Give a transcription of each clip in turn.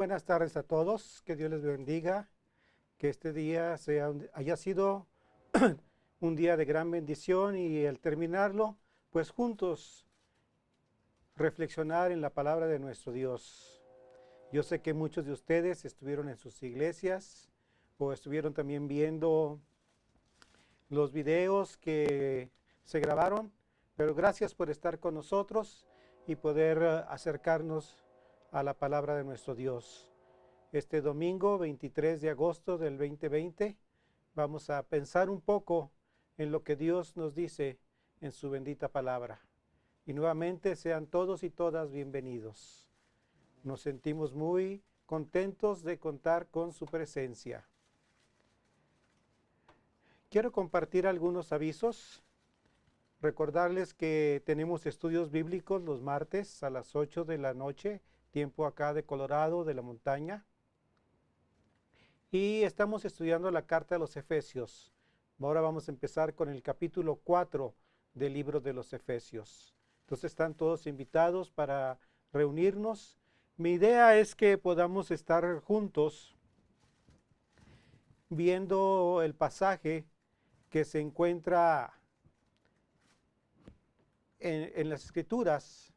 Buenas tardes a todos, que Dios les bendiga, que este día haya sido un día de gran bendición y al terminarlo, pues juntos reflexionar en la palabra de nuestro Dios. Yo sé que muchos de ustedes estuvieron en sus iglesias o estuvieron también viendo los videos que se grabaron, pero gracias por estar con nosotros y poder acercarnos a la palabra de nuestro Dios. Este domingo 23 de agosto del 2020 vamos a pensar un poco en lo que Dios nos dice en su bendita palabra. Y nuevamente sean todos y todas bienvenidos. Nos sentimos muy contentos de contar con su presencia. Quiero compartir algunos avisos. Recordarles que tenemos estudios bíblicos los martes a las 8 de la noche, tiempo acá de Colorado, de la montaña. Y estamos estudiando la carta de los Efesios. Ahora vamos a empezar con el capítulo 4 del libro de los Efesios. Entonces están todos invitados para reunirnos. Mi idea es que podamos estar juntos viendo el pasaje que se encuentra en las Escrituras,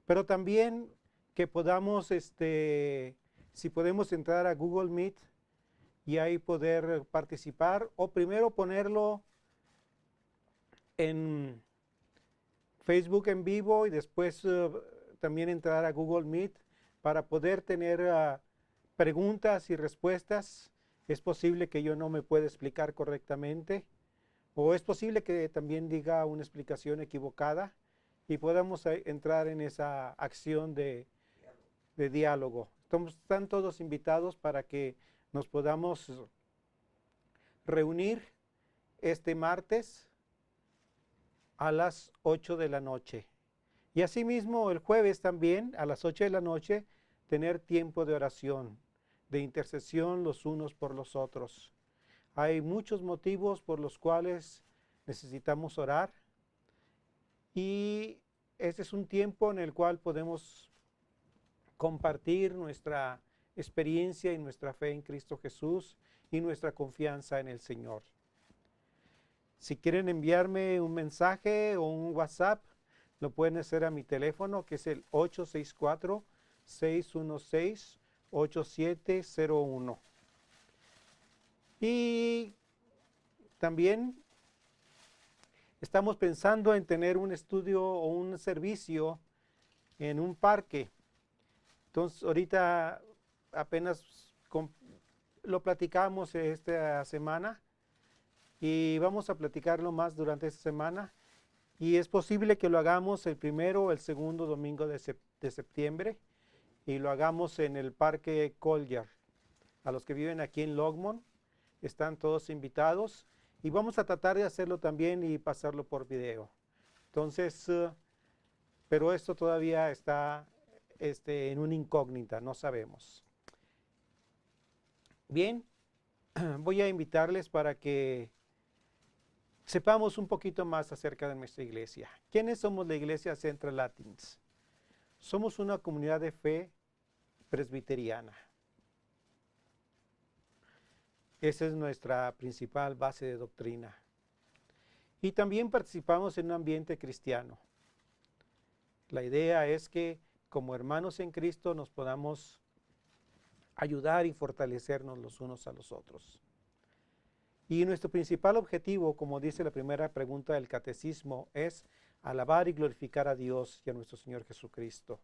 pero también que podamos, si podemos entrar a Google Meet y ahí poder participar, o primero ponerlo en Facebook en vivo y después también entrar a Google Meet para poder tener preguntas y respuestas. Es posible que yo no me pueda explicar correctamente, o es posible que también diga una explicación equivocada y podamos entrar en esa acción de diálogo. Están todos invitados para que nos podamos reunir este martes a las 8 de la noche. Y asimismo el jueves también a las 8 de la noche tener tiempo de oración, de intercesión los unos por los otros. Hay muchos motivos por los cuales necesitamos orar y este es un tiempo en el cual podemos compartir nuestra experiencia y nuestra fe en Cristo Jesús y nuestra confianza en el Señor. Si quieren enviarme un mensaje o un WhatsApp, lo pueden hacer a mi teléfono, que es el 864-616-8701. Y también estamos pensando en tener un estudio o un servicio en un parque. Entonces, ahorita apenas lo platicamos esta semana y vamos a platicarlo más durante esta semana. Y es posible que lo hagamos el primero o el segundo domingo de septiembre y lo hagamos en el Parque Collier. A los que viven aquí en Longmont están todos invitados y vamos a tratar de hacerlo también y pasarlo por video. Entonces, pero esto todavía está en una incógnita, no sabemos. Bien, voy a invitarles para que sepamos un poquito más acerca de nuestra iglesia. ¿Quiénes somos la iglesia Central Latins? Somos una comunidad de fe presbiteriana. Esa es nuestra principal base de doctrina. Y también participamos en un ambiente cristiano. La idea es que como hermanos en Cristo nos podamos ayudar y fortalecernos los unos a los otros. Y nuestro principal objetivo, como dice la primera pregunta del catecismo, es alabar y glorificar a Dios y a nuestro Señor Jesucristo,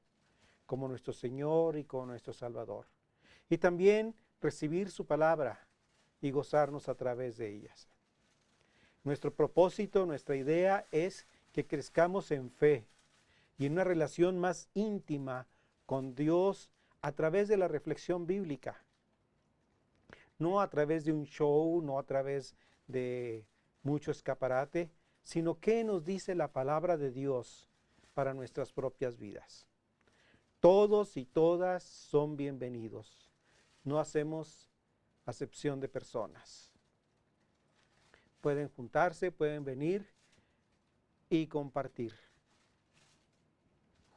como nuestro Señor y como nuestro Salvador. Y también recibir su palabra y gozarnos a través de ellas. Nuestro propósito, nuestra idea es que crezcamos en fe y en una relación más íntima con Dios a través de la reflexión bíblica. No a través de un show, no a través de mucho escaparate, sino qué nos dice la palabra de Dios para nuestras propias vidas. Todos y todas son bienvenidos. No hacemos acepción de personas. Pueden juntarse, pueden venir y compartir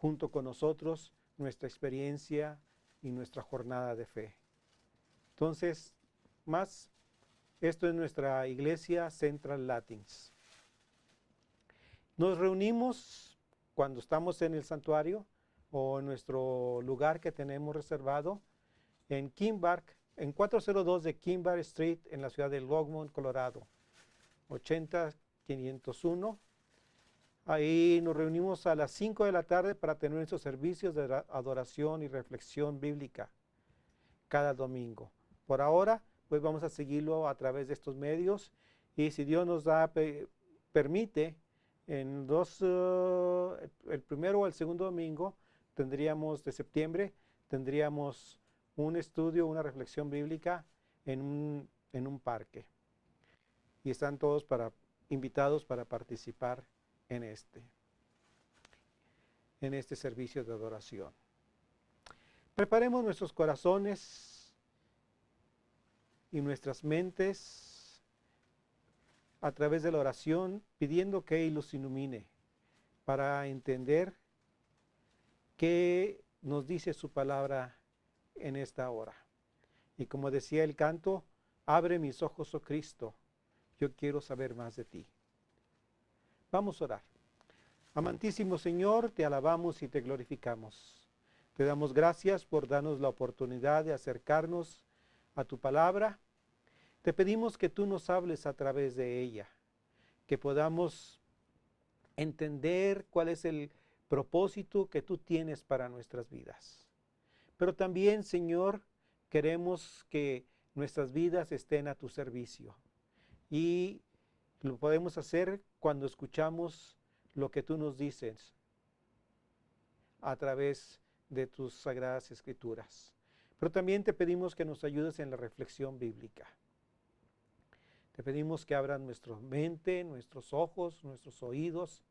junto con nosotros nuestra experiencia y nuestra jornada de fe. Entonces, esto es nuestra iglesia Central Latins. Nos reunimos cuando estamos en el santuario o en nuestro lugar que tenemos reservado en Kinbark, en 402 de Kinbark Street, en la ciudad de Longmont, Colorado, 80501. Ahí nos reunimos a las 5 de la tarde para tener nuestros servicios de adoración y reflexión bíblica cada domingo. Por ahora, pues vamos a seguirlo a través de estos medios, y si Dios nos permite, en el primero o el segundo domingo de septiembre, tendríamos un estudio, una reflexión bíblica en un parque. Y están todos invitados para participar en este servicio de adoración. Preparemos nuestros corazones y nuestras mentes a través de la oración, pidiendo que Él los ilumine para entender qué nos dice su palabra en esta hora. Y como decía el canto, abre mis ojos, oh Cristo, yo quiero saber más de ti. Vamos a orar. Amantísimo Señor, te alabamos y te glorificamos. Te damos gracias por darnos la oportunidad de acercarnos a tu palabra. Te pedimos que tú nos hables a través de ella, que podamos entender cuál es el propósito que tú tienes para nuestras vidas. Pero también, Señor, queremos que nuestras vidas estén a tu servicio. Y lo podemos hacer cuando escuchamos lo que tú nos dices a través de tus sagradas escrituras. Pero también te pedimos que nos ayudes en la reflexión bíblica. Te pedimos que abran nuestra mente, nuestros ojos, nuestros oídos,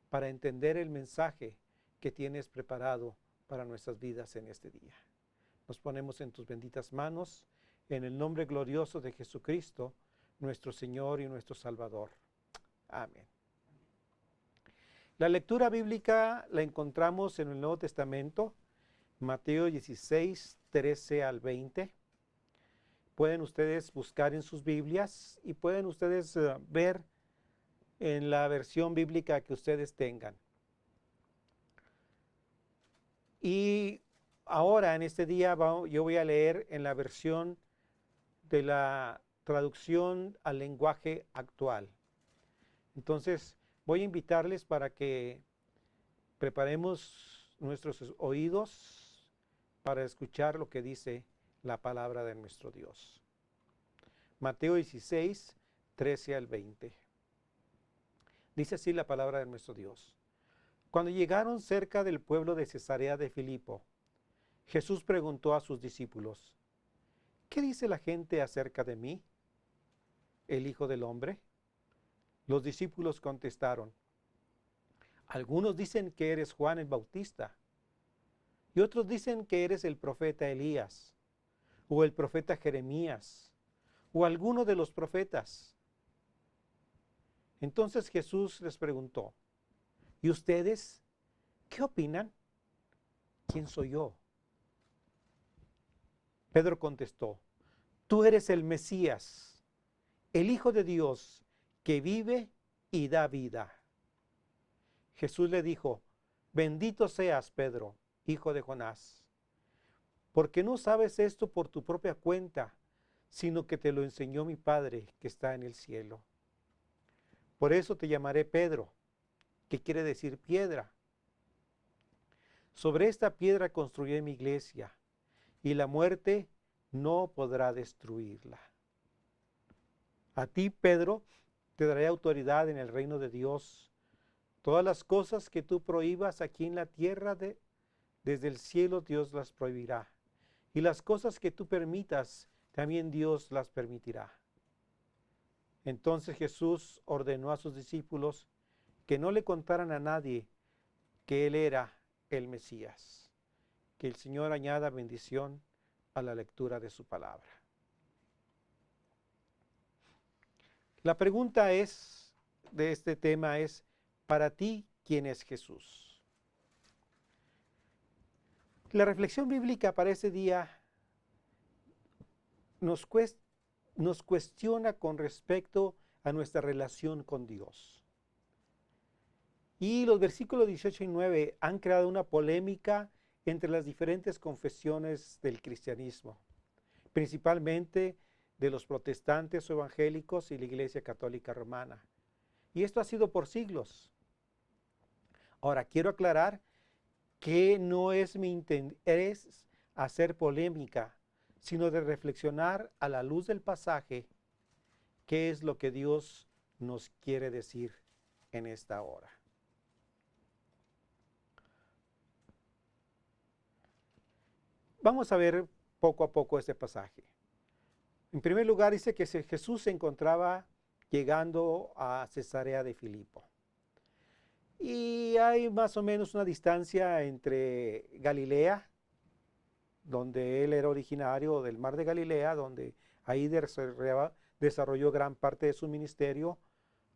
para entender el mensaje que tienes preparado para nuestras vidas en este día. Nos ponemos en tus benditas manos, en el nombre glorioso de Jesucristo, nuestro Señor y nuestro Salvador. Amén. La lectura bíblica la encontramos en el Nuevo Testamento, Mateo 16, 13 al 20. Pueden ustedes buscar en sus Biblias y pueden ustedes ver en la versión bíblica que ustedes tengan. Y ahora, en este día, yo voy a leer en la versión de la traducción al lenguaje actual. Entonces, voy a invitarles para que preparemos nuestros oídos para escuchar lo que dice la palabra de nuestro Dios. Mateo 16, 13 al 20. Dice así la palabra de nuestro Dios. Cuando llegaron cerca del pueblo de Cesarea de Filipo, Jesús preguntó a sus discípulos, ¿qué dice la gente acerca de mí, el Hijo del Hombre? Los discípulos contestaron, algunos dicen que eres Juan el Bautista, y otros dicen que eres el profeta Elías, o el profeta Jeremías, o alguno de los profetas. Entonces Jesús les preguntó, ¿y ustedes qué opinan? ¿Quién soy yo? Pedro contestó, tú eres el Mesías, el Hijo de Dios, que vive y da vida. Jesús le dijo, bendito seas, Pedro, hijo de Jonás, porque no sabes esto por tu propia cuenta, sino que te lo enseñó mi Padre que está en el cielo. Por eso te llamaré Pedro, que quiere decir piedra. Sobre esta piedra construiré mi iglesia, y la muerte no podrá destruirla. A ti, Pedro, te daré autoridad en el reino de Dios. Todas las cosas que tú prohíbas aquí en la tierra, desde el cielo Dios las prohibirá. Y las cosas que tú permitas, también Dios las permitirá. Entonces Jesús ordenó a sus discípulos que no le contaran a nadie que Él era el Mesías. Que el Señor añada bendición a la lectura de su palabra. La pregunta de este tema es, para ti, ¿quién es Jesús? La reflexión bíblica para ese día nos cuestiona con respecto a nuestra relación con Dios. Y los versículos 18 y 9 han creado una polémica entre las diferentes confesiones del cristianismo, principalmente de los protestantes o evangélicos y la Iglesia Católica Romana. Y esto ha sido por siglos. Ahora, quiero aclarar que no es mi interés hacer polémica, sino de reflexionar a la luz del pasaje qué es lo que Dios nos quiere decir en esta hora. Vamos a ver poco a poco este pasaje. En primer lugar dice que Jesús se encontraba llegando a Cesarea de Filipo. Y hay más o menos una distancia entre Galilea, donde él era originario del mar de Galilea, donde ahí desarrolló gran parte de su ministerio,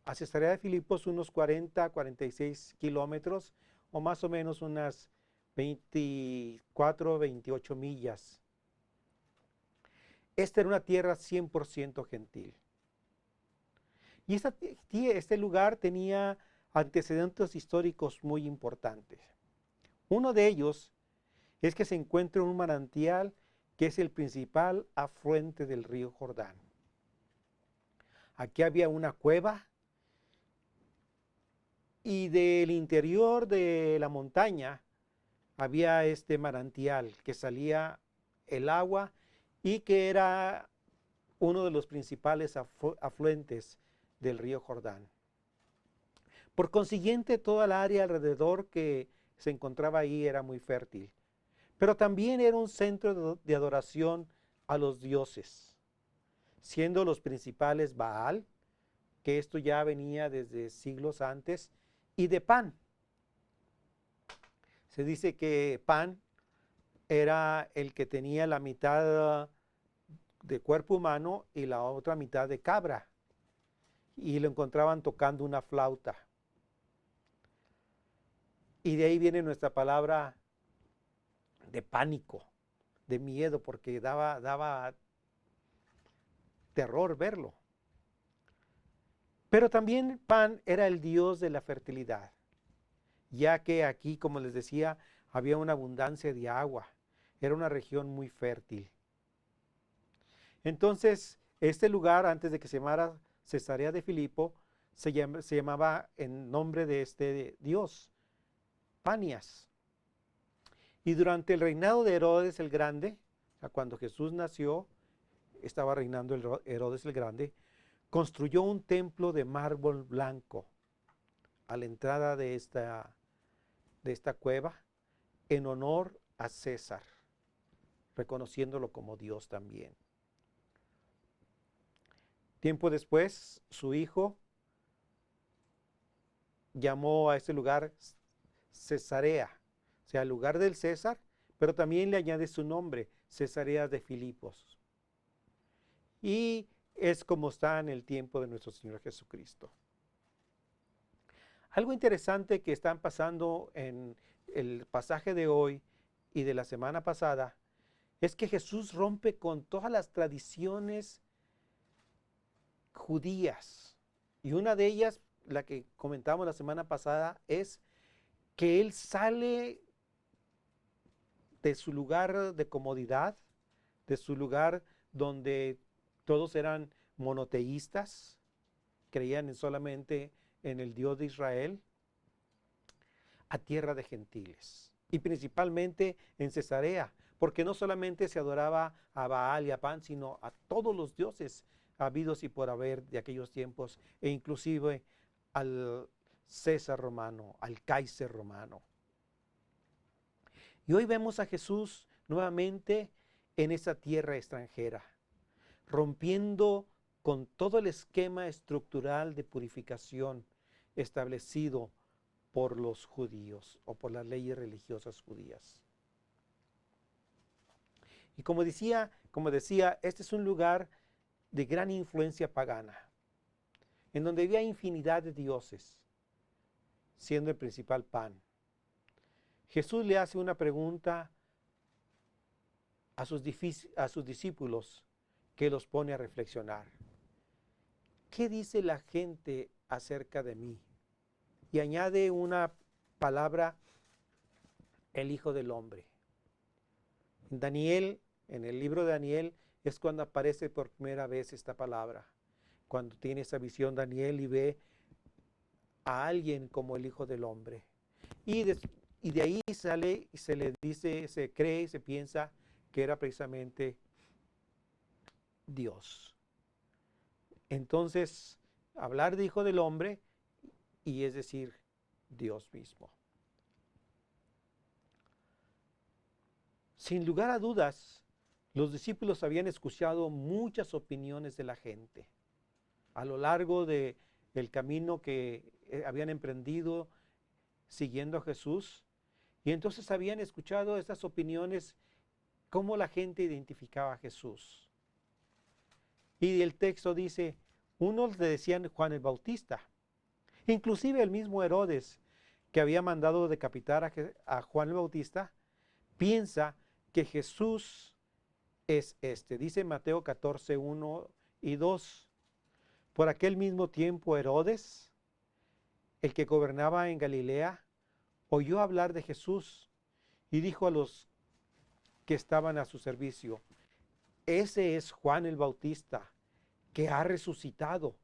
a Cesarea de Filipo, unos 40, 46 kilómetros, o más o menos unas 24, 28 millas. Esta era una tierra 100% gentil. Y este lugar tenía antecedentes históricos muy importantes. Uno de ellos es que se encuentra un manantial que es el principal afluente del río Jordán. Aquí había una cueva y del interior de la montaña había este manantial que salía el agua y que era uno de los principales afluentes del río Jordán. Por consiguiente, toda el área alrededor que se encontraba ahí era muy fértil, pero también era un centro de adoración a los dioses, siendo los principales Baal, que esto ya venía desde siglos antes, y de Pan. Se dice que Pan era el que tenía la mitad de cuerpo humano y la otra mitad de cabra, y lo encontraban tocando una flauta. Y de ahí viene nuestra palabra de pánico, de miedo, porque daba terror verlo. Pero también Pan era el dios de la fertilidad, ya que aquí, como les decía, había una abundancia de agua. Era una región muy fértil. Entonces, este lugar, antes de que se llamara Cesarea de Filipo, se llamaba en nombre de este dios, Panias. Y durante el reinado de Herodes el Grande, o sea, cuando Jesús nació, estaba reinando Herodes el Grande, construyó un templo de mármol blanco a la entrada de esta cueva en honor a César, reconociéndolo como Dios también. Tiempo después, su hijo llamó a este lugar Cesarea, o sea, el lugar del César, pero también le añade su nombre, Cesarea de Filipos. Y es como está en el tiempo de nuestro Señor Jesucristo. Algo interesante que están pasando en el pasaje de hoy y de la semana pasada es que Jesús rompe con todas las tradiciones judías. Y una de ellas, la que comentamos la semana pasada, es que Él sale de su lugar de comodidad, de su lugar donde todos eran monoteístas, creían solamente en el Dios de Israel, a tierra de gentiles. Y principalmente en Cesarea, porque no solamente se adoraba a Baal y a Pan, sino a todos los dioses habidos y por haber de aquellos tiempos, e inclusive al César romano, al Kaiser romano. Y hoy vemos a Jesús nuevamente en esa tierra extranjera, rompiendo con todo el esquema estructural de purificación establecido por los judíos o por las leyes religiosas judías. Y como decía, este es un lugar de gran influencia pagana, en donde había infinidad de dioses, siendo el principal Pan. Jesús le hace una pregunta a sus discípulos, que los pone a reflexionar. ¿Qué dice la gente acerca de mí? Y añade una palabra, el Hijo del Hombre. En Daniel, en el libro de Daniel, es cuando aparece por primera vez esta palabra. Cuando tiene esa visión Daniel y ve a alguien como el Hijo del Hombre. Y de ahí sale y se le dice, se cree, se piensa que era precisamente Dios. Entonces, hablar de Hijo del Hombre, y es decir, Dios mismo. Sin lugar a dudas, los discípulos habían escuchado muchas opiniones de la gente a lo largo del camino que habían emprendido siguiendo a Jesús. Y entonces habían escuchado estas opiniones, cómo la gente identificaba a Jesús. Y el texto dice, unos le decían Juan el Bautista. Inclusive el mismo Herodes, que había mandado decapitar a Juan el Bautista, piensa que Jesús es este. Dice Mateo 14, 1 y 2. Por aquel mismo tiempo Herodes, el que gobernaba en Galilea, oyó hablar de Jesús y dijo a los que estaban a su servicio, ese es Juan el Bautista, que ha resucitado.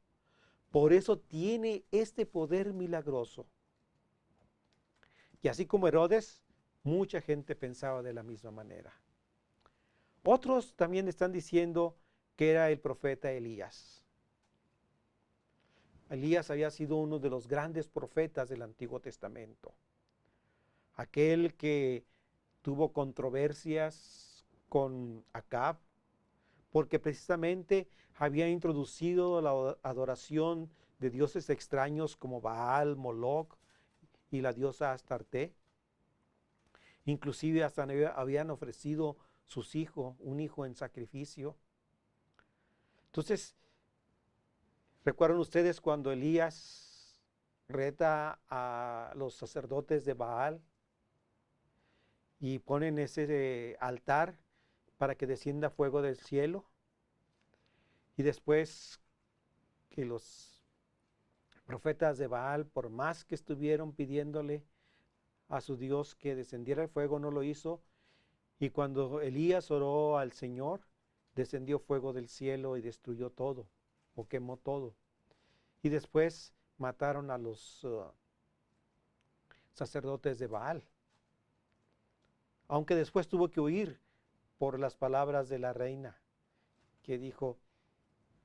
Por eso tiene este poder milagroso. Y así como Herodes, mucha gente pensaba de la misma manera. Otros también están diciendo que era el profeta Elías. Elías había sido uno de los grandes profetas del Antiguo Testamento. Aquel que tuvo controversias con Acab, porque precisamente había introducido la adoración de dioses extraños como Baal, Moloch y la diosa Astarte. Inclusive hasta habían ofrecido un hijo en sacrificio. Entonces, ¿recuerdan ustedes cuando Elías reta a los sacerdotes de Baal y ponen ese altar para que descienda fuego del cielo? Y después que los profetas de Baal, por más que estuvieron pidiéndole a su Dios que descendiera el fuego, no lo hizo. Y cuando Elías oró al Señor, descendió fuego del cielo y destruyó todo, o quemó todo. Y después mataron a los sacerdotes de Baal. Aunque después tuvo que huir por las palabras de la reina, que dijo,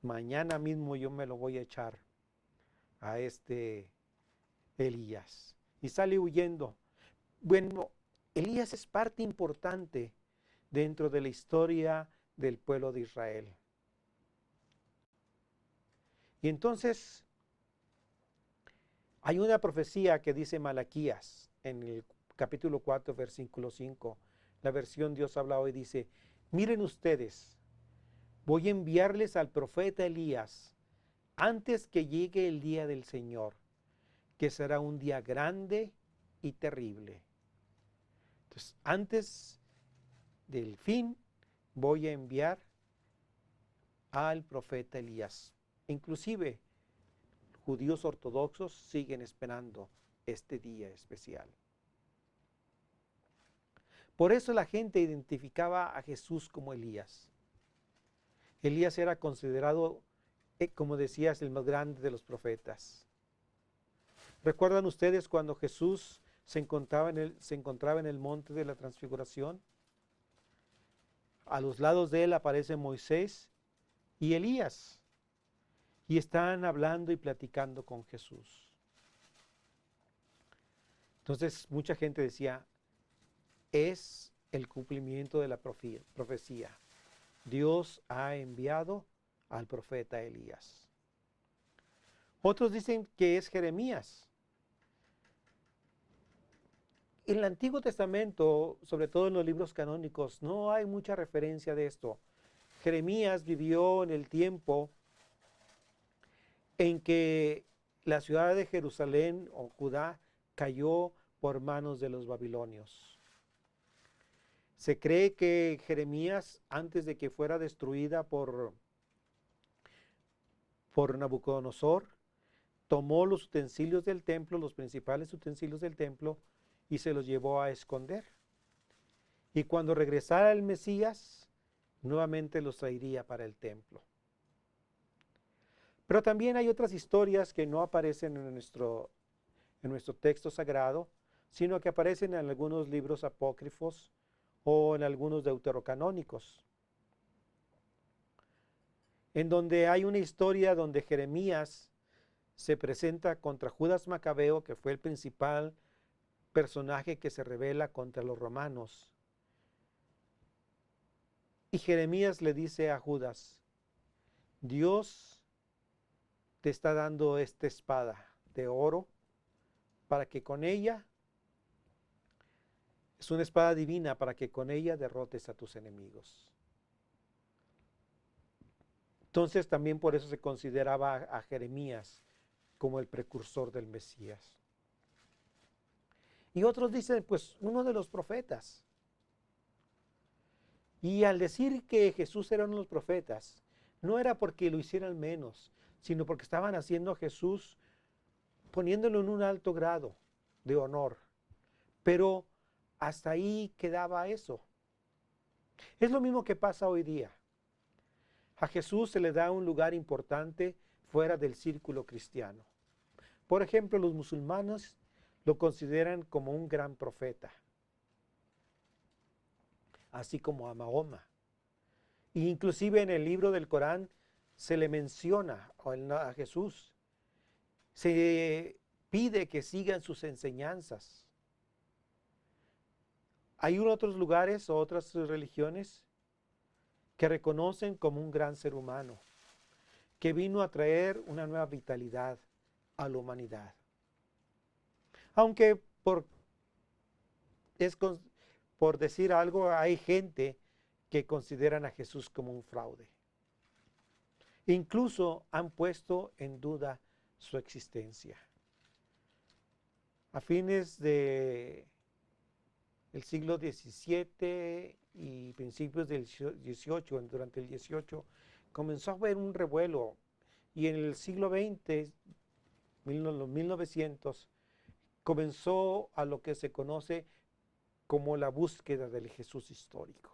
mañana mismo yo me lo voy a echar a este Elías. Y sale huyendo. Bueno, Elías es parte importante dentro de la historia del pueblo de Israel. Y entonces hay una profecía que dice Malaquías en el capítulo 4, versículo 5. La versión Dios habla hoy dice, miren ustedes, voy a enviarles al profeta Elías antes que llegue el día del Señor, que será un día grande y terrible. Entonces, antes del fin, voy a enviar al profeta Elías. Inclusive, judíos ortodoxos siguen esperando este día especial. Por eso la gente identificaba a Jesús como Elías. Elías era considerado, como decías, el más grande de los profetas. ¿Recuerdan ustedes cuando Jesús se encontraba en el monte de la transfiguración? A los lados de él aparece Moisés y Elías. Y están hablando y platicando con Jesús. Entonces mucha gente decía, es el cumplimiento de la profecía. Dios ha enviado al profeta Elías. Otros dicen que es Jeremías. En el Antiguo Testamento, sobre todo en los libros canónicos, no hay mucha referencia de esto. Jeremías vivió en el tiempo en que la ciudad de Jerusalén o Judá cayó por manos de los babilonios. Se cree que Jeremías, antes de que fuera destruida por Nabucodonosor, tomó los utensilios del templo, los principales utensilios del templo, y se los llevó a esconder. Y cuando regresara el Mesías, nuevamente los traería para el templo. Pero también hay otras historias que no aparecen en nuestro texto sagrado, sino que aparecen en algunos libros apócrifos o en algunos deuterocanónicos, en donde hay una historia donde Jeremías se presenta contra Judas Macabeo, que fue el principal personaje que se rebela contra los romanos. Y Jeremías le dice a Judas: Dios te está dando esta espada de oro para que con ella, es una espada divina, para que con ella derrotes a tus enemigos. Entonces también por eso se consideraba a Jeremías como el precursor del Mesías. Y otros dicen, pues, uno de los profetas. Y al decir que Jesús era uno de los profetas, no era porque lo hicieran menos, sino porque estaban haciendo a Jesús, poniéndolo en un alto grado de honor. Pero hasta ahí quedaba eso. Es lo mismo que pasa hoy día. A Jesús se le da un lugar importante fuera del círculo cristiano. Por ejemplo, los musulmanes lo consideran como un gran profeta, así como a Mahoma. E inclusive en el libro del Corán se le menciona a Jesús. Se pide que sigan sus enseñanzas. Hay otros lugares o otras religiones que reconocen como un gran ser humano, que vino a traer una nueva vitalidad a la humanidad. Aunque por decir algo, hay gente que consideran a Jesús como un fraude. Incluso han puesto en duda su existencia. A fines del siglo XVII y principios del XVIII, durante el XVIII, comenzó a haber un revuelo. Y en el siglo XX, los 1900, comenzó a lo que se conoce como la búsqueda del Jesús histórico.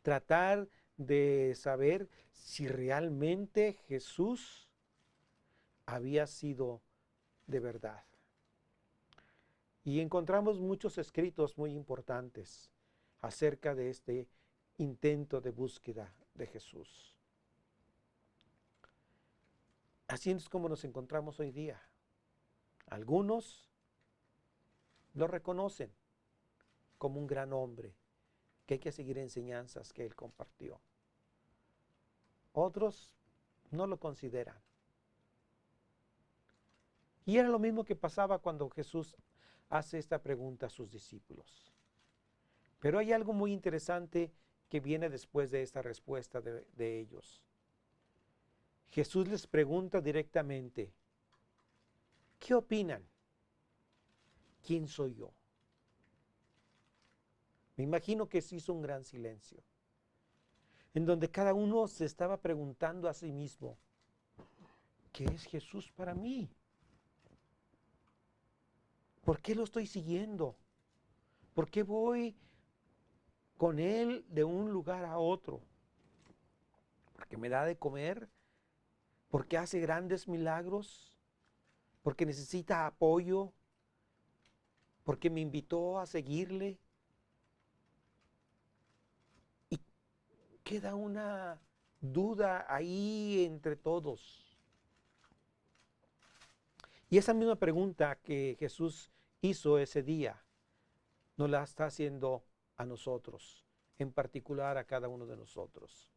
Tratar de saber si realmente Jesús había sido de verdad. Y encontramos muchos escritos muy importantes acerca de este intento de búsqueda de Jesús. Así es como nos encontramos hoy día. Algunos lo reconocen como un gran hombre, que hay que seguir enseñanzas que él compartió. Otros no lo consideran. Y era lo mismo que pasaba cuando Jesús hace esta pregunta a sus discípulos. Pero hay algo muy interesante que viene después de esta respuesta de ellos. Jesús les pregunta directamente: ¿qué opinan? ¿Quién soy yo? Me imagino que se hizo un gran silencio, en donde cada uno se estaba preguntando a sí mismo: ¿qué es Jesús para mí? ¿Por qué lo estoy siguiendo? ¿Por qué voy con él de un lugar a otro? ¿Porque me da de comer? ¿Porque hace grandes milagros? ¿Porque necesita apoyo? ¿Porque me invitó a seguirle? Y queda una duda ahí entre todos. Y esa misma pregunta que Jesús hizo ese día, nos la está haciendo a nosotros, en particular a cada uno de nosotros.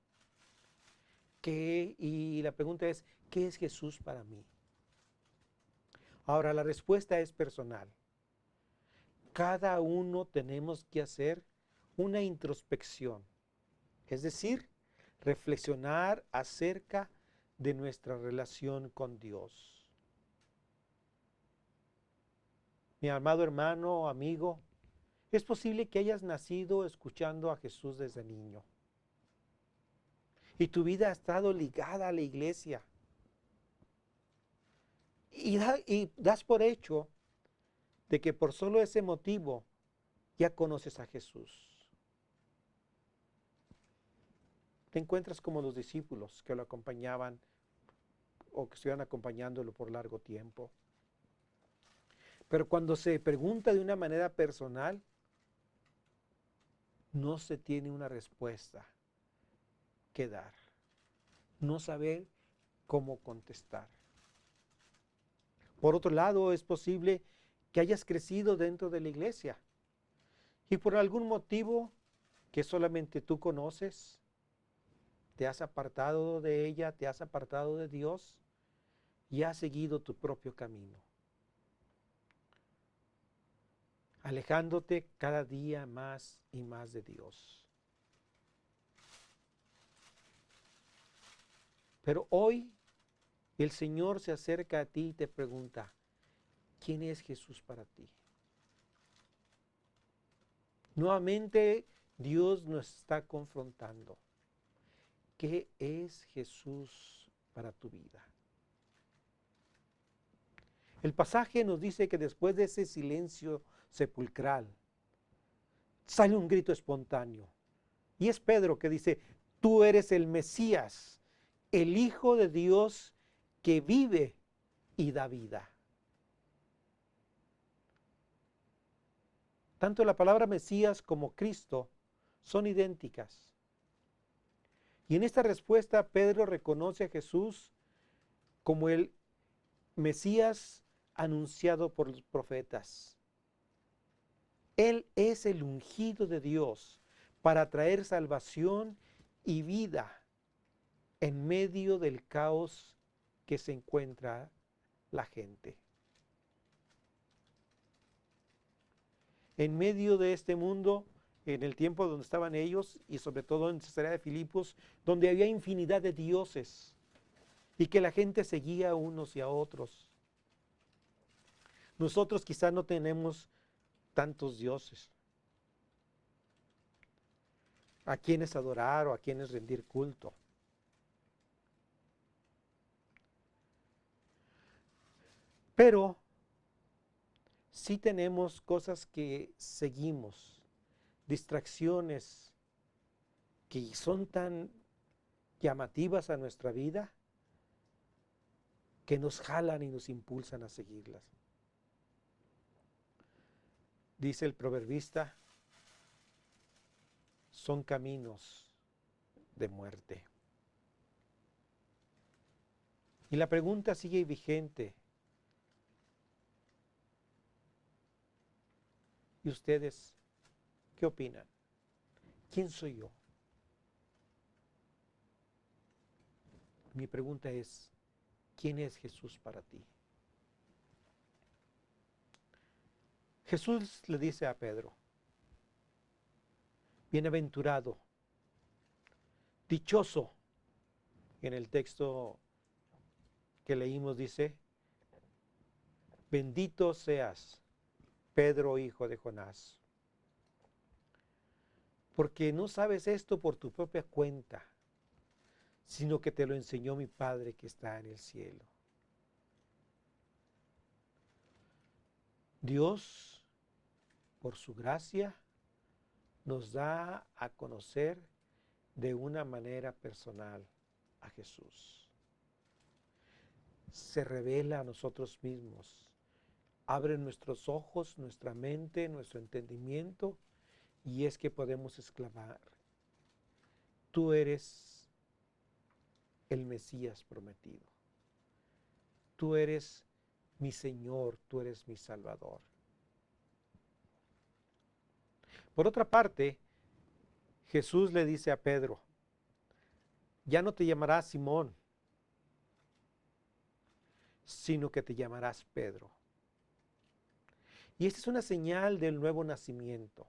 Y la pregunta es: ¿qué es Jesús para mí? Ahora, la respuesta es personal. Cada uno tenemos que hacer una introspección, es decir, reflexionar acerca de nuestra relación con Dios. Mi amado hermano, amigo, Es posible que hayas nacido escuchando a Jesús desde niño. Y tu vida ha estado ligada a la iglesia. Y das por hecho de que por solo ese motivo ya conoces a Jesús. Te encuentras como los discípulos que lo acompañaban o que estuvieron acompañándolo por largo tiempo. Pero cuando se pregunta de una manera personal, no se tiene una respuesta que dar. No saber cómo contestar. Por otro lado, es posible que hayas crecido dentro de la iglesia y por algún motivo que solamente tú conoces, te has apartado de ella, te has apartado de Dios y has seguido tu propio camino, alejándote cada día más y más de Dios. Pero hoy el Señor se acerca a ti y te pregunta, ¿quién es Jesús para ti? Nuevamente Dios nos está confrontando. ¿Qué es Jesús para tu vida? El pasaje nos dice que después de ese silencio sepulcral, sale un grito espontáneo. Y es Pedro que dice, tú eres el Mesías, el Hijo de Dios que vive y da vida. Tanto la palabra Mesías como Cristo son idénticas. Y en esta respuesta Pedro reconoce a Jesús como el Mesías anunciado por los profetas. Él es el ungido de Dios para traer salvación y vida en medio del caos que se encuentra la gente. En medio de este mundo, en el tiempo donde estaban ellos y sobre todo en Cesarea de Filipos, donde había infinidad de dioses y que la gente seguía a unos y a otros. Nosotros quizás no tenemos tantos dioses a quienes adorar o a quienes rendir culto. Pero sí tenemos cosas que seguimos, distracciones que son tan llamativas a nuestra vida que nos jalan y nos impulsan a seguirlas. Dice el proverbista, son caminos de muerte. Y la pregunta sigue vigente. ¿Y ustedes qué opinan? ¿Quién soy yo? Mi pregunta es, ¿quién es Jesús para ti? Jesús le dice a Pedro, bienaventurado, dichoso, en el texto que leímos dice, bendito seas, Pedro, hijo de Jonás, porque no sabes esto por tu propia cuenta, sino que te lo enseñó mi Padre que está en el cielo. Dios, por su gracia, nos da a conocer de una manera personal a Jesús. Se revela a nosotros mismos, abre nuestros ojos, nuestra mente, nuestro entendimiento, y es que podemos exclamar, tú eres el Mesías prometido. Tú eres mi Señor, tú eres mi Salvador. Por otra parte, Jesús le dice a Pedro, ya no te llamarás Simón, sino que te llamarás Pedro. Y esta es una señal del nuevo nacimiento.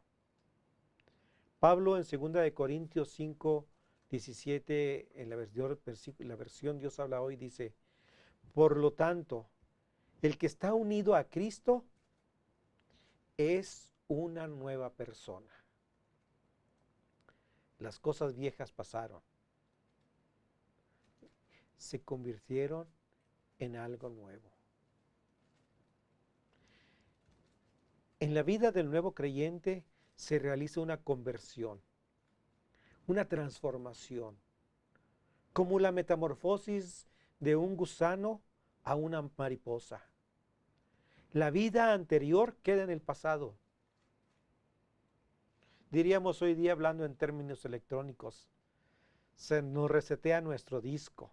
Pablo en 2 de Corintios 5, 17, en la versión Dios habla hoy, dice, por lo tanto, el que está unido a Cristo es una nueva persona. Las cosas viejas pasaron, se convirtieron en algo nuevo. En la vida del nuevo creyente se realiza una conversión, una transformación, como la metamorfosis de un gusano a una mariposa. La vida anterior queda en el pasado. Diríamos hoy día, hablando en términos electrónicos, se nos resetea nuestro disco.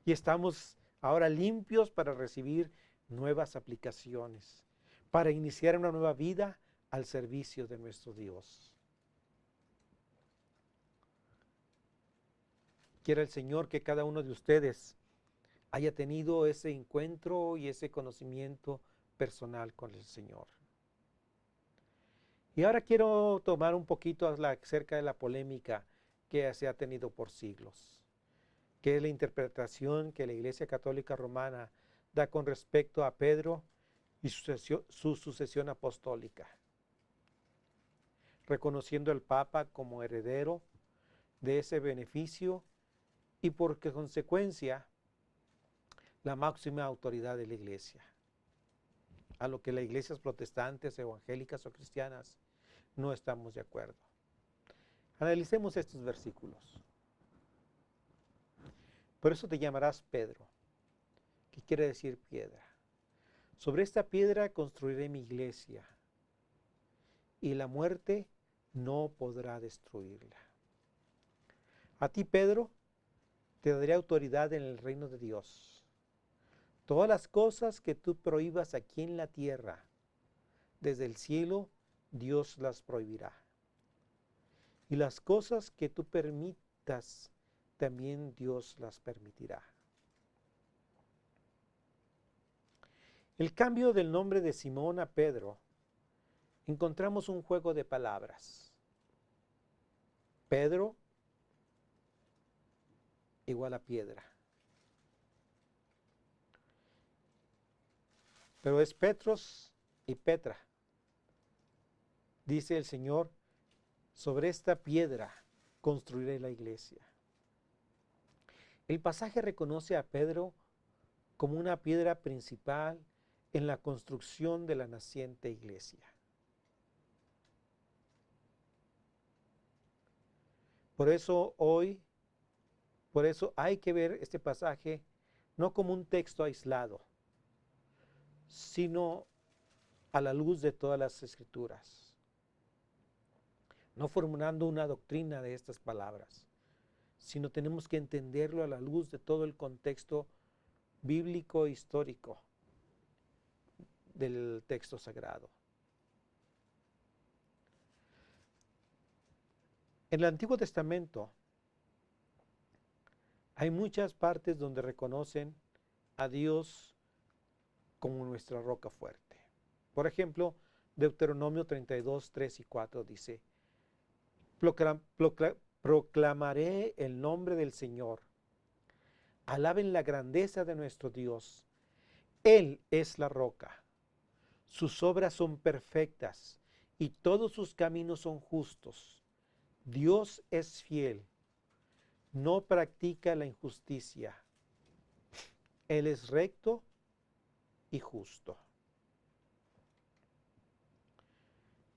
Y estamos ahora limpios para recibir nuevas aplicaciones, para iniciar una nueva vida al servicio de nuestro Dios. Quiera el Señor que cada uno de ustedes haya tenido ese encuentro y ese conocimiento personal con el Señor. Y ahora quiero tomar un poquito acerca de la polémica que se ha tenido por siglos, que es la interpretación que la Iglesia Católica Romana da con respecto a Pedro y su sucesión apostólica, reconociendo al Papa como heredero de ese beneficio y por consecuencia la máxima autoridad de la Iglesia, a lo que las iglesias protestantes, evangélicas o cristianas no estamos de acuerdo. Analicemos estos versículos. Por eso te llamarás Pedro, que quiere decir piedra. Sobre esta piedra construiré mi iglesia, y la muerte no podrá destruirla. A ti, Pedro, te daré autoridad en el reino de Dios. Todas las cosas que tú prohíbas aquí en la tierra, desde el cielo, Dios las prohibirá. Y las cosas que tú permitas, también Dios las permitirá. El cambio del nombre de Simón a Pedro, encontramos un juego de palabras. Pedro igual a piedra. Pero es Petros y Petra. Dice el Señor, sobre esta piedra construiré la iglesia. El pasaje reconoce a Pedro como una piedra principal en la construcción de la naciente iglesia. Por eso hay que ver este pasaje no como un texto aislado, sino a la luz de todas las escrituras, no formulando una doctrina de estas palabras, sino tenemos que entenderlo a la luz de todo el contexto bíblico e histórico del texto sagrado. En el Antiguo Testamento hay muchas partes donde reconocen a Dios como nuestra roca fuerte. Por ejemplo, Deuteronomio 32, 3 y 4 dice, proclamaré el nombre del Señor, alaben la grandeza de nuestro Dios. Él es la roca, sus obras son perfectas y todos sus caminos son justos. Dios es fiel, no practica la injusticia. Él es recto y justo.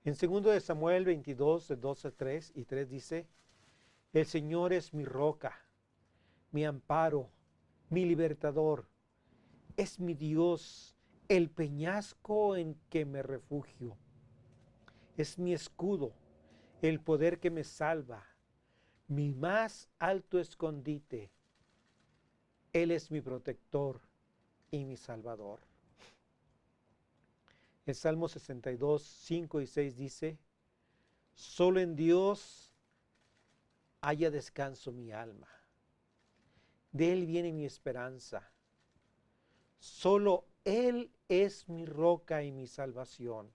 En 2 de Samuel 22, de 12, 3 y 3 dice, el Señor es mi roca, mi amparo, mi libertador. Es mi Dios, el peñasco en que me refugio. Es mi escudo, el poder que me salva, mi más alto escondite. Él es mi protector y mi salvador. El Salmo 62, 5 y 6 dice, solo en Dios haya descanso mi alma. De Él viene mi esperanza. Solo Él es mi roca y mi salvación.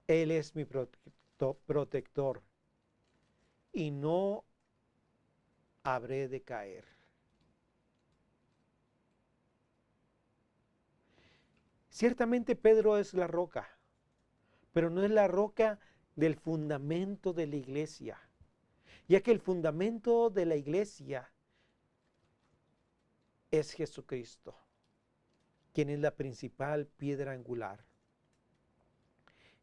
Él es mi protector y no habré de caer. Ciertamente Pedro es la roca, pero no es la roca del fundamento de la iglesia, ya que el fundamento de la iglesia es Jesucristo, quien es la principal piedra angular.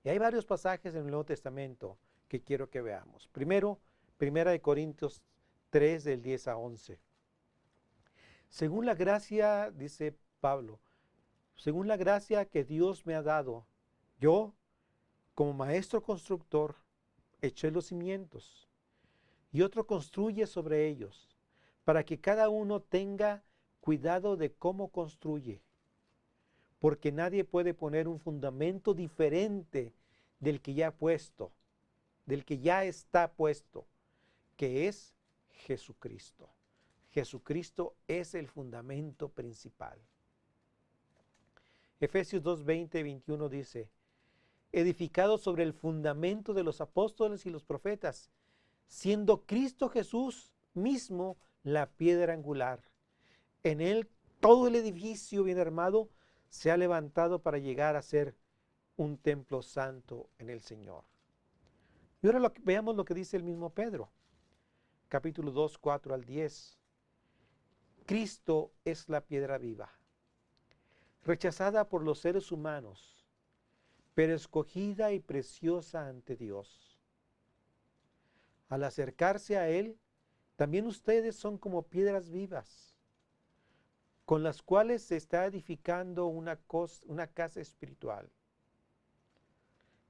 Y hay varios pasajes en el Nuevo Testamento que quiero que veamos. Primero, 1 Corintios 3 del 10 a 11. Según la gracia, dice Pablo, según la gracia que Dios me ha dado, yo, como maestro constructor, eché los cimientos y otro construye sobre ellos, para que cada uno tenga cuidado de cómo construye, porque nadie puede poner un fundamento diferente del que ya ha puesto, del que ya está puesto, que es Jesucristo. Jesucristo es el fundamento principal. Efesios 2, 20 y 21 dice, edificado sobre el fundamento de los apóstoles y los profetas, siendo Cristo Jesús mismo la piedra angular. En él todo el edificio bien armado se ha levantado para llegar a ser un templo santo en el Señor. Y ahora veamos lo que dice el mismo Pedro, capítulo 2, 4 al 10. Cristo es la piedra viva, rechazada por los seres humanos, pero escogida y preciosa ante Dios. Al acercarse a Él, también ustedes son como piedras vivas, con las cuales se está edificando una casa espiritual.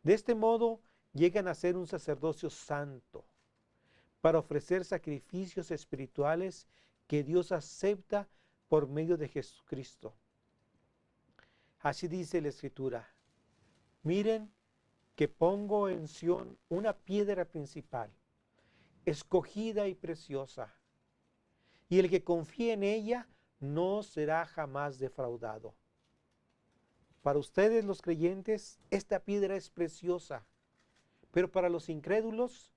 De este modo, llegan a ser un sacerdocio santo, para ofrecer sacrificios espirituales que Dios acepta por medio de Jesucristo. Así dice la Escritura, miren que pongo en Sión una piedra principal, escogida y preciosa, y el que confíe en ella no será jamás defraudado. Para ustedes los creyentes, esta piedra es preciosa, pero para los incrédulos,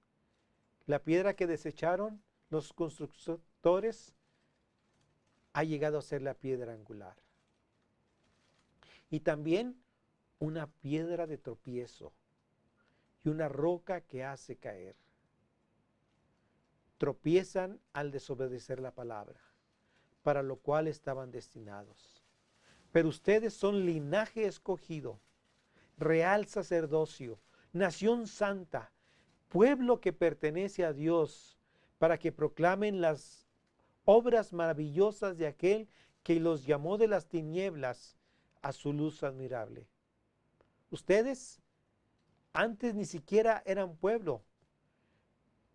la piedra que desecharon los constructores ha llegado a ser la piedra angular. Y también una piedra de tropiezo y una roca que hace caer. Tropiezan al desobedecer la palabra, para lo cual estaban destinados. Pero ustedes son linaje escogido, real sacerdocio, nación santa, pueblo que pertenece a Dios, para que proclamen las obras maravillosas de aquel que los llamó de las tinieblas a su luz admirable. Ustedes antes ni siquiera eran pueblo,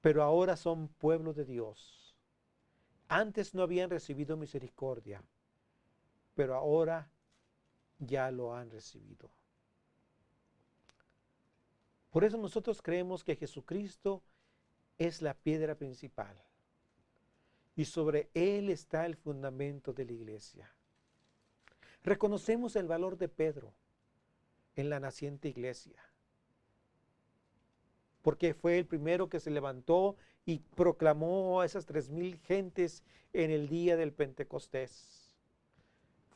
pero ahora son pueblo de Dios. Antes no habían recibido misericordia, pero ahora ya lo han recibido. Por eso nosotros creemos que Jesucristo es la piedra principal y sobre Él está el fundamento de la iglesia. Reconocemos el valor de Pedro en la naciente iglesia, porque fue el primero que se levantó y proclamó a esas 3,000 gentes en el día del Pentecostés.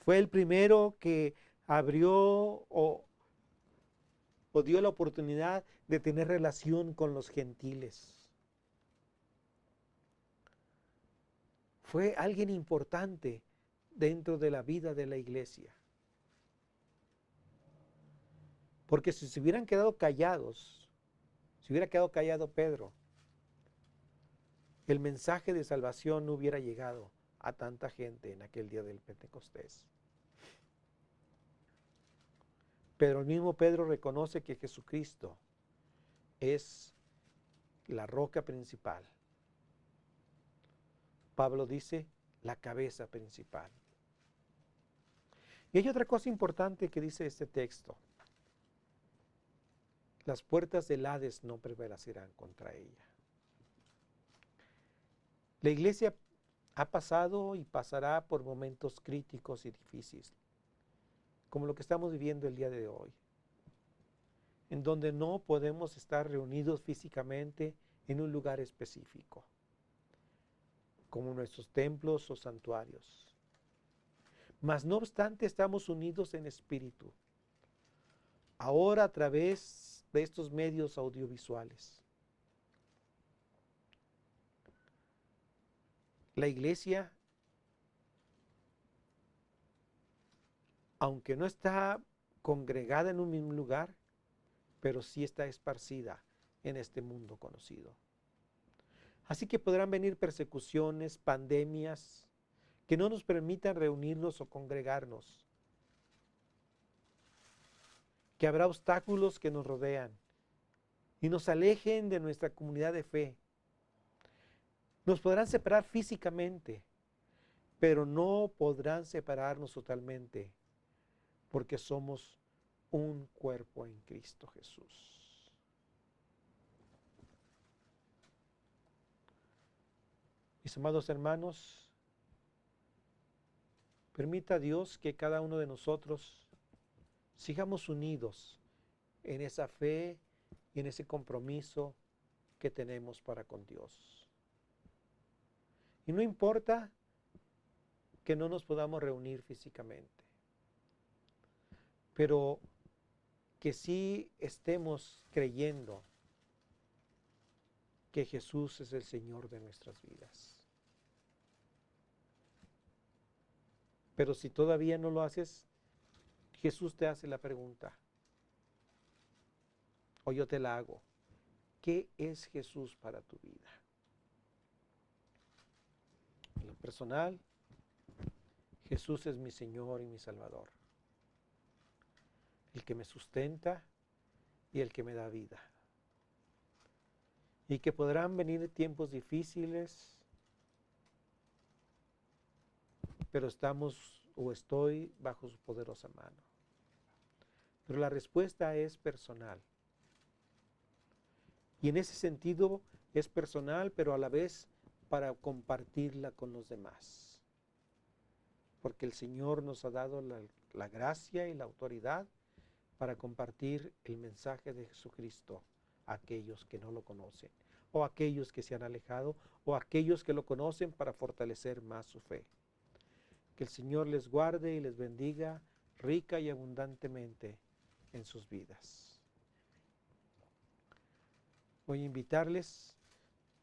Fue el primero que abrió o dio la oportunidad de tener relación con los gentiles. Fue alguien importante dentro de la vida de la iglesia. Porque si se hubieran quedado callados, si hubiera quedado callado Pedro, el mensaje de salvación no hubiera llegado a tanta gente en aquel día del Pentecostés. Pero el mismo Pedro reconoce que Jesucristo es la roca principal. Pablo dice, la cabeza principal. Y hay otra cosa importante que dice este texto. Las puertas del Hades no prevalecerán contra ella. La iglesia ha pasado y pasará por momentos críticos y difíciles, como lo que estamos viviendo el día de hoy, en donde no podemos estar reunidos físicamente en un lugar específico, como nuestros templos o santuarios. Mas no obstante estamos unidos en espíritu, ahora a través de estos medios audiovisuales. La iglesia, aunque no está congregada en un mismo lugar, pero sí está esparcida en este mundo conocido. Así que podrán venir persecuciones, pandemias, que no nos permitan reunirnos o congregarnos, que habrá obstáculos que nos rodean y nos alejen de nuestra comunidad de fe. Nos podrán separar físicamente, pero no podrán separarnos totalmente, porque somos un cuerpo en Cristo Jesús. Mis amados hermanos, permita Dios que cada uno de nosotros sigamos unidos en esa fe y en ese compromiso que tenemos para con Dios. Y no importa que no nos podamos reunir físicamente, pero que sí estemos creyendo que Jesús es el Señor de nuestras vidas. Pero si todavía no lo haces, Jesús te hace la pregunta, o yo te la hago. ¿Qué es Jesús para tu vida? En lo personal, Jesús es mi Señor y mi Salvador, el que me sustenta y el que me da vida. Y que podrán venir tiempos difíciles, pero estamos o estoy bajo su poderosa mano. Pero la respuesta es personal. Y en ese sentido es personal, pero a la vez para compartirla con los demás. Porque el Señor nos ha dado la gracia y la autoridad para compartir el mensaje de Jesucristo a aquellos que no lo conocen, o a aquellos que se han alejado, o a aquellos que lo conocen para fortalecer más su fe. Que el Señor les guarde y les bendiga rica y abundantemente en sus vidas. Voy a invitarles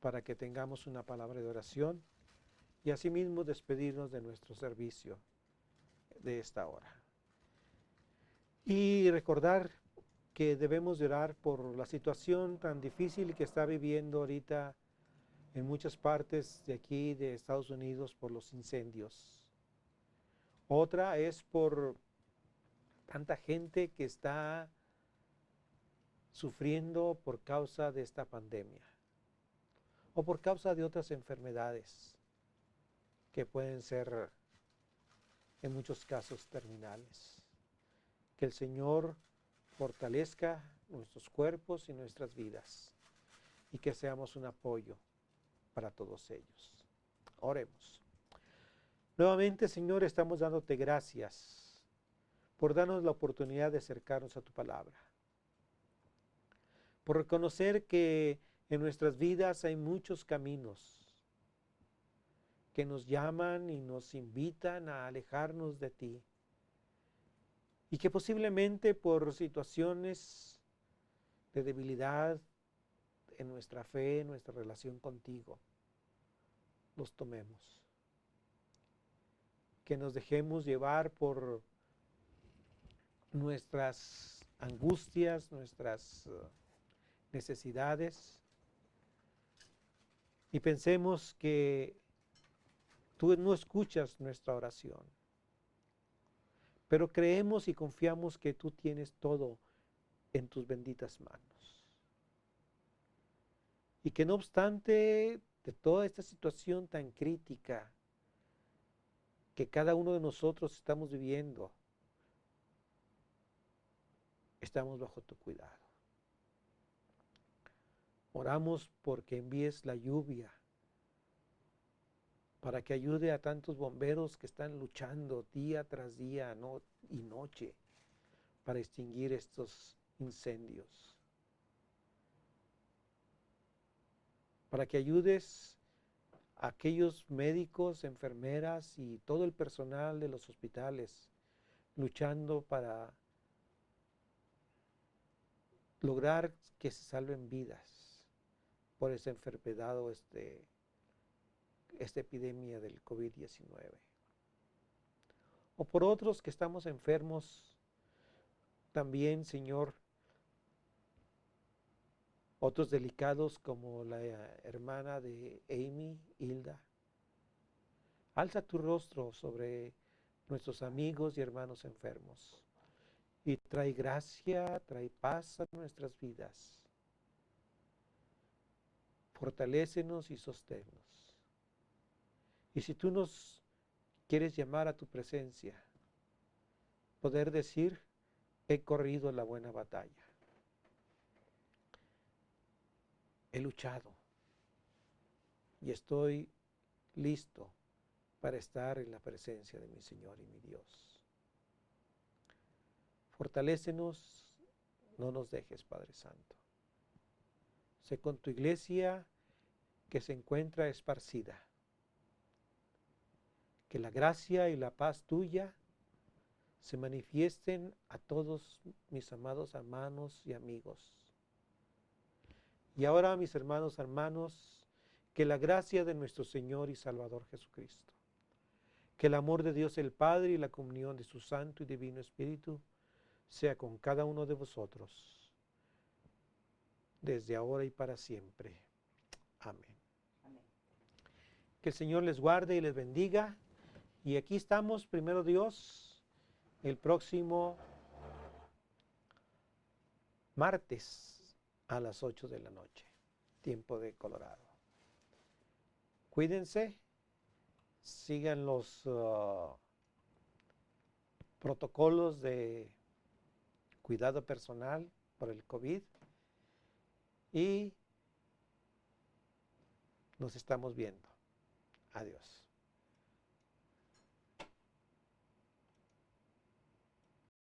para que tengamos una palabra de oración y asimismo despedirnos de nuestro servicio de esta hora. Y recordar que debemos de orar por la situación tan difícil que está viviendo ahorita en muchas partes de aquí, de Estados Unidos, por los incendios. Otra es por tanta gente que está sufriendo por causa de esta pandemia o por causa de otras enfermedades que pueden ser en muchos casos terminales. Que el Señor fortalezca nuestros cuerpos y nuestras vidas y que seamos un apoyo para todos ellos. Oremos. Nuevamente, Señor, estamos dándote gracias por darnos la oportunidad de acercarnos a tu palabra, por reconocer que en nuestras vidas hay muchos caminos que nos llaman y nos invitan a alejarnos de ti, y que posiblemente por situaciones de debilidad en nuestra fe, en nuestra relación contigo, los tomemos. Que nos dejemos llevar por nuestras angustias, nuestras necesidades, y pensemos que tú no escuchas nuestra oración, pero creemos y confiamos que tú tienes todo en tus benditas manos. Y que no obstante de toda esta situación tan crítica que cada uno de nosotros estamos viviendo, estamos bajo tu cuidado. Oramos porque envíes la lluvia para que ayude a tantos bomberos que están luchando día tras día y noche para extinguir estos incendios. Para que ayudes a aquellos médicos, enfermeras y todo el personal de los hospitales luchando para lograr que se salven vidas por esa enfermedad o esta epidemia del COVID-19. O por otros que estamos enfermos también, Señor, otros delicados como la hermana de Amy, Hilda. Alza tu rostro sobre nuestros amigos y hermanos enfermos y trae gracia, trae paz a nuestras vidas. Fortalécenos y sosténnos. Y si tú nos quieres llamar a tu presencia, poder decir, he corrido la buena batalla. He luchado y estoy listo para estar en la presencia de mi Señor y mi Dios. Fortalécenos, no nos dejes, Padre Santo. Sé con tu iglesia que se encuentra esparcida. Que la gracia y la paz tuya se manifiesten a todos mis amados hermanos y amigos. Y ahora, mis hermanos, que la gracia de nuestro Señor y Salvador Jesucristo, que el amor de Dios el Padre y la comunión de su Santo y Divino Espíritu sea con cada uno de vosotros, desde ahora y para siempre. Amén. Amén. Que el Señor les guarde y les bendiga. Y aquí estamos, primero Dios, el próximo martes a las 8 de la noche, tiempo de Colorado. Cuídense, sigan los protocolos de cuidado personal por el COVID y nos estamos viendo. Adiós.